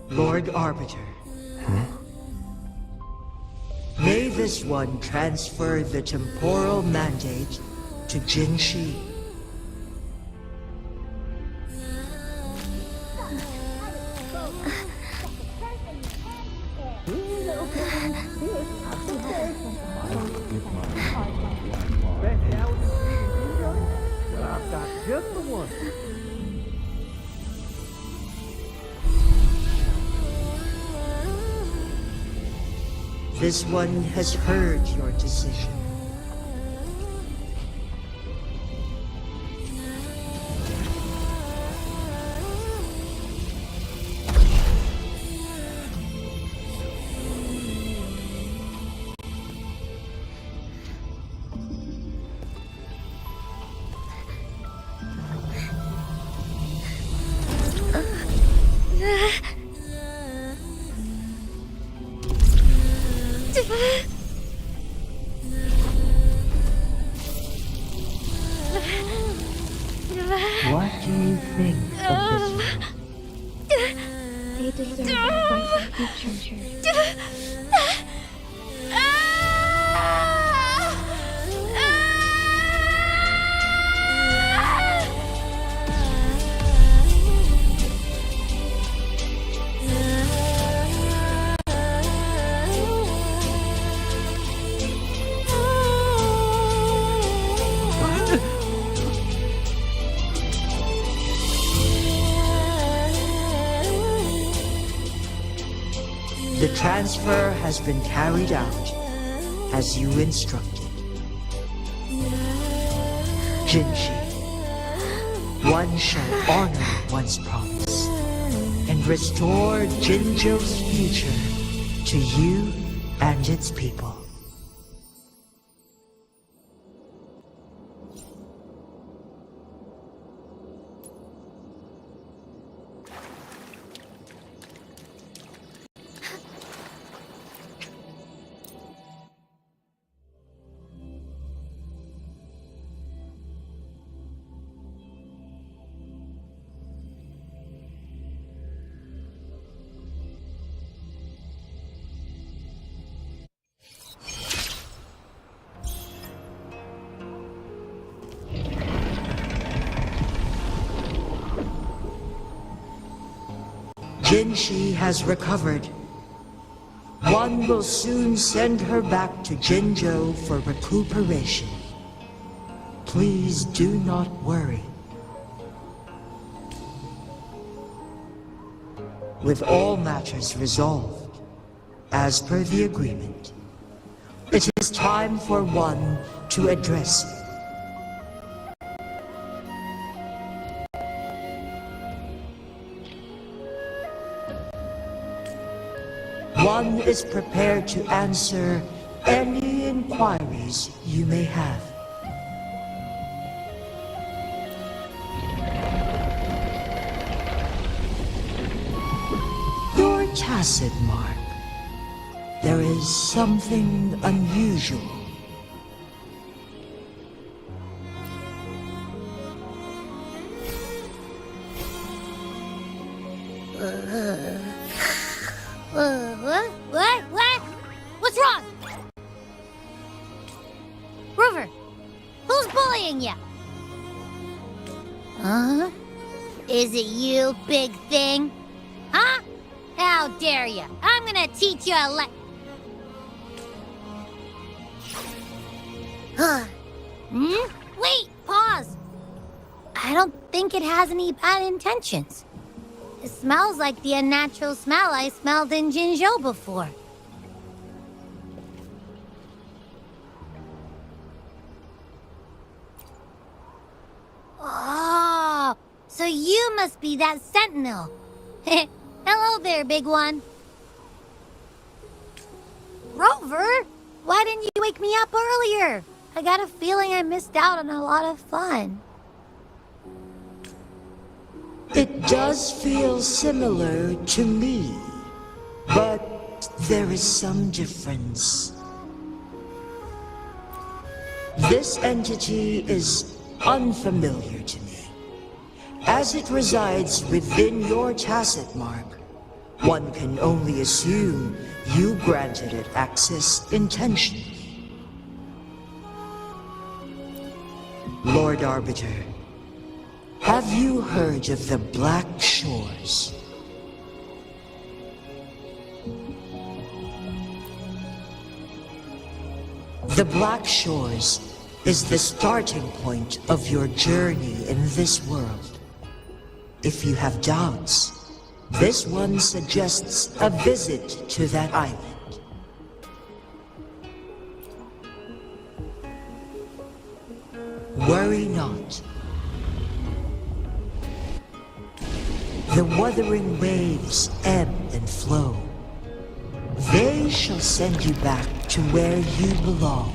Lord Arbiter. May this one transfer the temporal mandate to Jinshi. I've got just the one. This one has heard your decision. What do you think of this one? They deserve a brighter future. The transfer has been carried out as you instructed. Jinshi, one shall honor one's promise and restore Jinzhou's future to you and its people. Jinshi has recovered. One will soon send her back to Jinzhou for recuperation. Please do not worry. With all matters resolved, as per the agreement, it is time for one to address you. One is prepared to answer any inquiries you may have. Your tacit mark. There is something unusual. What? What's wrong? Rover, who's bullying you? Huh? Is it you, big thing? Huh? How dare you? I'm gonna teach you a Wait, pause. I don't think it has any bad intentions. It smells like the unnatural smell I smelled in Jinzhou before. Oh, so you must be that sentinel. Hello there, big one. Rover, why didn't you wake me up earlier? I got a feeling I missed out on a lot of fun. It does feel similar to me, but there is some difference. This entity is unfamiliar to me. As it resides within your tacit mark, one can only assume you granted it access intentionally. Lord Arbiter, have you heard of the Black Shores? The Black Shores is the starting point of your journey in this world. If you have doubts, this one suggests a visit to that island. Worry not. The wuthering waves ebb and flow. They shall send you back to where you belong.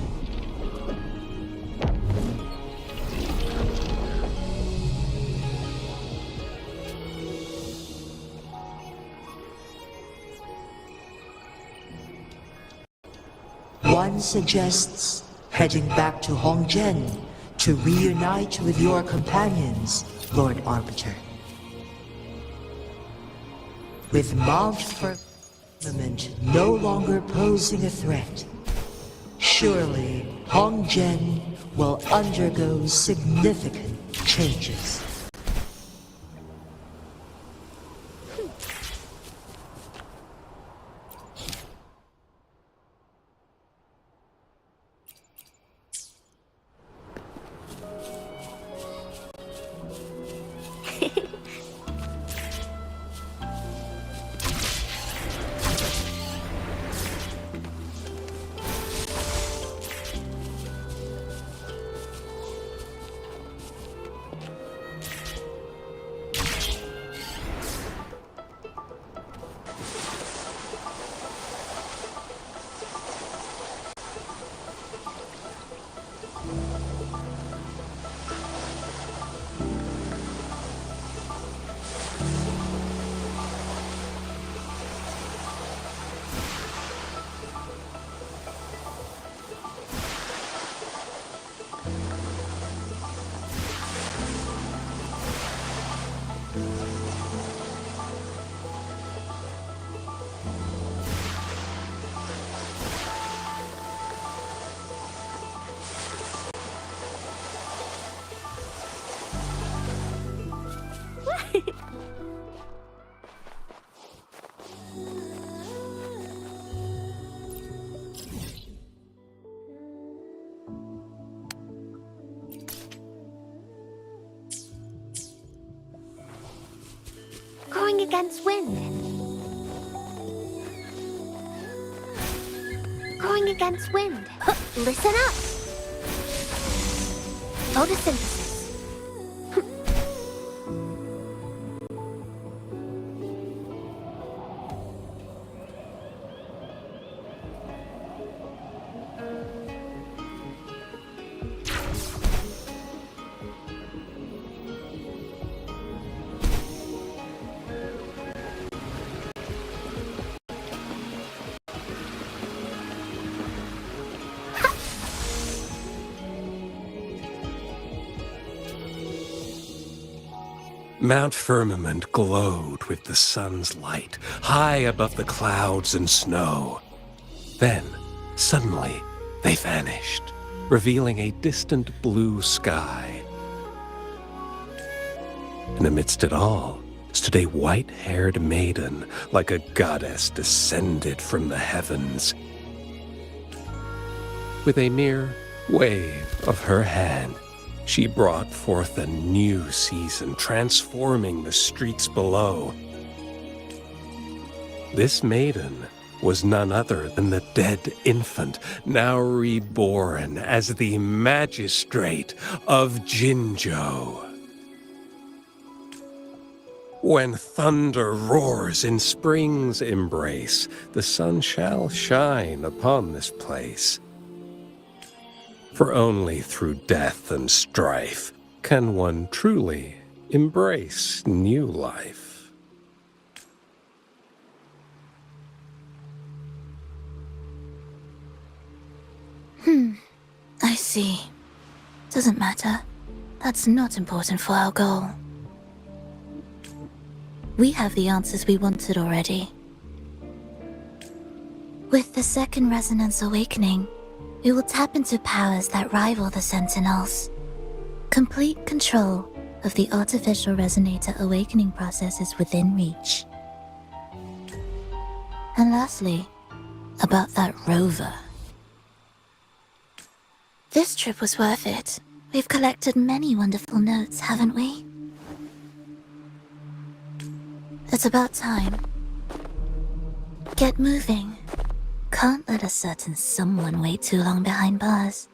One suggests heading back to Hongzhen to reunite with your companions, Lord Arbiter. With Mount Firmament no longer posing a threat, surely Hongzhen will undergo significant changes. Going against wind. Going against wind. Listen up. Photosynthesis. Mount Firmament glowed with the sun's light, high above the clouds and snow. Then, suddenly, they vanished, revealing a distant blue sky. And amidst it all stood a white-haired maiden, like a goddess descended from the heavens. With a mere wave of her hand, she brought forth a new season, transforming the streets below. This maiden was none other than the dead infant, now reborn as the magistrate of Jinzhou. When thunder roars in spring's embrace, the sun shall shine upon this place. For only through death and strife can one truly embrace new life. I see. Doesn't matter. That's not important for our goal. We have the answers we wanted already. With the second resonance awakening, we will tap into powers that rival the Sentinels. Complete control of the artificial resonator awakening process is within reach. And lastly, about that rover. This trip was worth it. We've collected many wonderful notes, haven't we? It's about time. Get moving. Can't let a certain someone wait too long behind bars.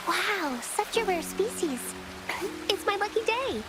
Wow, such a rare species. It's my lucky day.